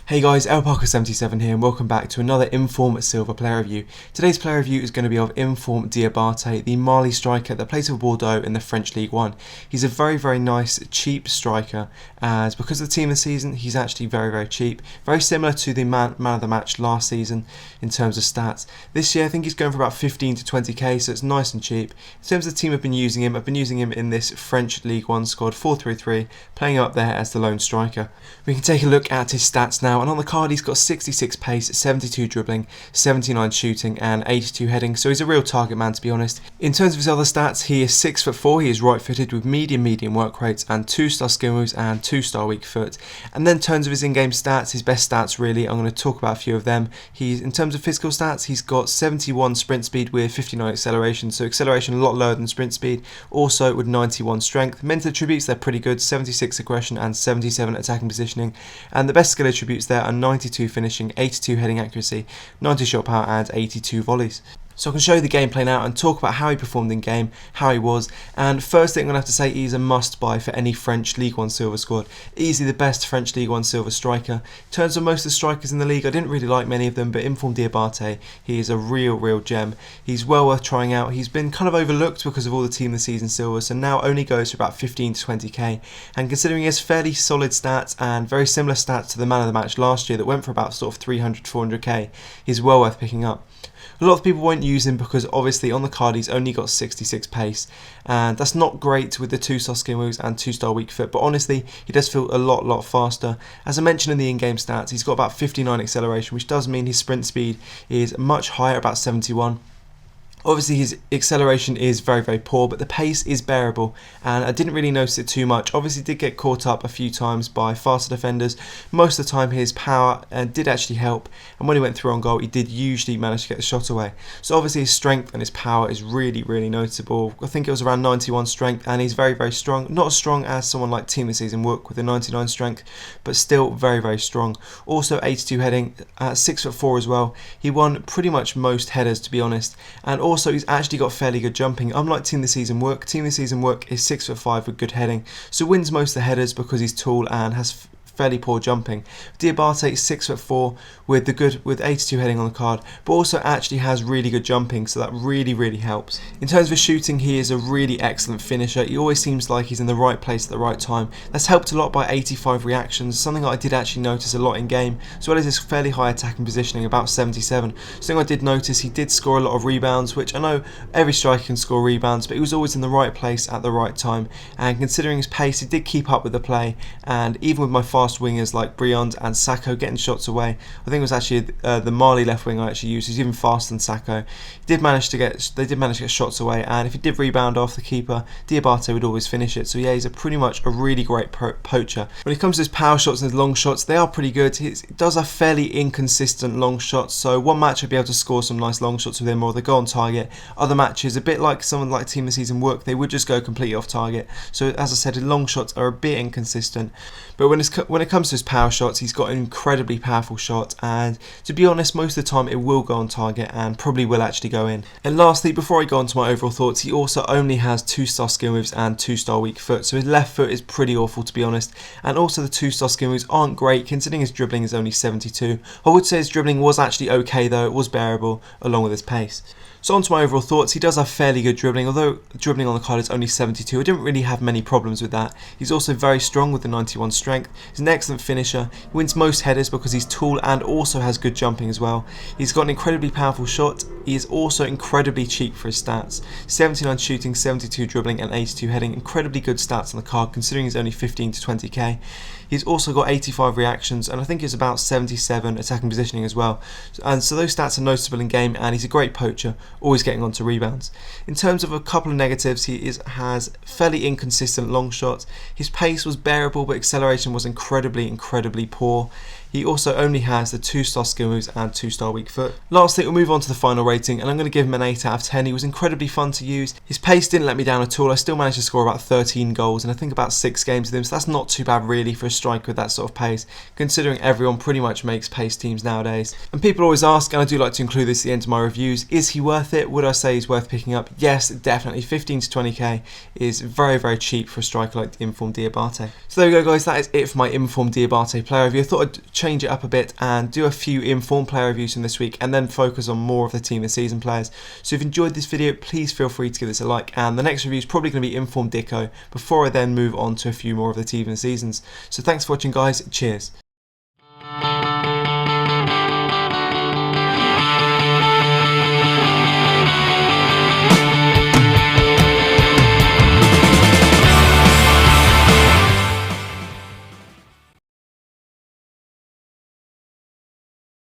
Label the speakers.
Speaker 1: Hey guys, LParker77 here and welcome back to another Inform Silver player review. Today's player review is going to be of Inform Diabaté, the Mali striker that plays for Bordeaux in the French League 1. He's a very nice, cheap striker, as because of the team of the season, he's actually very cheap. Very similar to the man of the match last season in terms of stats. This year I think he's going for about 15 to 20k, so it's nice and cheap. In terms of the team I've been using him in this French League 1 squad 4-3-3, playing up there as the lone striker. We can take a look at his stats now. And on the card he's got 66 pace, 72 dribbling, 79 shooting and 82 heading, so he's a real target man to be honest. In terms of his other stats, he is 6'4", he is right footed with medium work rates and 2-star skill moves and 2-star weak foot. And then in terms of his in-game stats, his best stats really, I'm going to talk about a few of them. In terms of physical stats, he's got 71 sprint speed with 59 acceleration, so acceleration a lot lower than sprint speed, also with 91 strength. Mental attributes, they're pretty good, 76 aggression and 77 attacking positioning, and the best skill attributes there are 92 finishing, 82 heading accuracy, 90 shot power and 82 volleys. So I can show you the gameplay now and talk about how he performed in game, how he was, and first thing I'm going to have to say he's a must buy for any French League 1 Silver squad. Easily the best French League 1 Silver striker. In terms of most of the strikers in the league, I didn't really like many of them, but Inform Diabaté, he is a real gem. He's well worth trying out. He's been kind of overlooked because of all the team of the season silver, so now only goes for about 15 to 20k, and considering he has fairly solid stats and very similar stats to the man of the match last year that went for about sort of 300 to 400k, he's well worth picking up. A lot of people won't use him because obviously on the card he's only got 66 pace, and that's not great with the 2-star skill moves and 2-star weak foot, but honestly he does feel a lot faster. As I mentioned in the in-game stats, he's got about 59 acceleration, which does mean his sprint speed is much higher, about 71. Obviously his acceleration is very poor, but the pace is bearable, and I didn't really notice it too much. Obviously did get caught up a few times by faster defenders. Most of the time his power did actually help, and when he went through on goal he did usually manage to get the shot away. So obviously his strength and his power is really noticeable. I think it was around 91 strength, and he's very strong. Not as strong as someone like Team of the Season Wook with a 99 strength, but still very strong. Also 82 heading, 6'4" as well. He won pretty much most headers to be honest, and also he's actually got fairly good jumping. Unlike Team of the Season Wook, Team of the Season Wook is 6'5" with good heading, so wins most of the headers because he's tall and has fairly poor jumping. Diabaté is 6'4" with 82 heading on the card, but also actually has really good jumping, so that really helps. In terms of his shooting, he is a really excellent finisher. He always seems like he's in the right place at the right time. That's helped a lot by 85 reactions, something that I did actually notice a lot in game, as well as his fairly high attacking positioning, about 77. Something I did notice, he did score a lot of rebounds, which I know every striker can score rebounds, but he was always in the right place at the right time, and considering his pace, he did keep up with the play, and even with my fast wingers like Briand and Sacco getting shots away, I think it was actually the Mali left wing I actually used. He's even faster than Sacco. They did manage to get shots away, and if he did rebound off the keeper, Diabaté would always finish it. So yeah, he's pretty much a really great poacher. When it comes to his power shots and his long shots, they are pretty good. He does have fairly inconsistent long shots, so one match I'd be able to score some nice long shots with him, or they go on target. Other matches, a bit like someone like Team of the Season Wook, they would just go completely off target. So as I said, his long shots are a bit inconsistent, but when it comes to his power shots, he's got an incredibly powerful shot, and to be honest, most of the time it will go on target and probably will actually go in. And lastly, before I go on to my overall thoughts, he also only has 2-star skill moves and 2-star weak foot, so his left foot is pretty awful to be honest, and also the 2-star skill moves aren't great considering his dribbling is only 72. I would say his dribbling was actually okay though, it was bearable along with his pace. So on to my overall thoughts, he does have fairly good dribbling, although dribbling on the card is only 72. I didn't really have many problems with that. He's also very strong with the 91 strength. He's an excellent finisher. He wins most headers because he's tall and also has good jumping as well. He's got an incredibly powerful shot. He is also incredibly cheap for his stats. 79 shooting, 72 dribbling and 82 heading. Incredibly good stats on the card considering he's only 15 to 20k. He's also got 85 reactions, and I think it's about 77 attacking positioning as well. And so those stats are noticeable in game, and he's a great poacher, always getting onto rebounds. In terms of a couple of negatives, he has fairly inconsistent long shots. His pace was bearable, but acceleration was incredibly poor. He also only has the 2-star skill moves and 2-star weak foot. Lastly, we'll move on to the final rating, and I'm going to give him an 8 out of 10. He was incredibly fun to use. His pace didn't let me down at all. I still managed to score about 13 goals, and I think about 6 games with him, so that's not too bad really for a striker with that sort of pace, considering everyone pretty much makes pace teams nowadays. And people always ask, and I do like to include this at the end of my reviews, is he worth it? Would I say he's worth picking up? Yes, definitely. 15 to 20k is very cheap for a striker like Inform Diabaté. So there we go guys, that is it for my Inform Diabaté player review. I thought I'd change it up a bit and do a few informed player reviews from this week and then focus on more of the team and season players. So if you enjoyed this video, please feel free to give this a like, and the next review is probably going to be informed Dicko before I then move on to a few more of the team and seasons. So thanks for watching guys, cheers.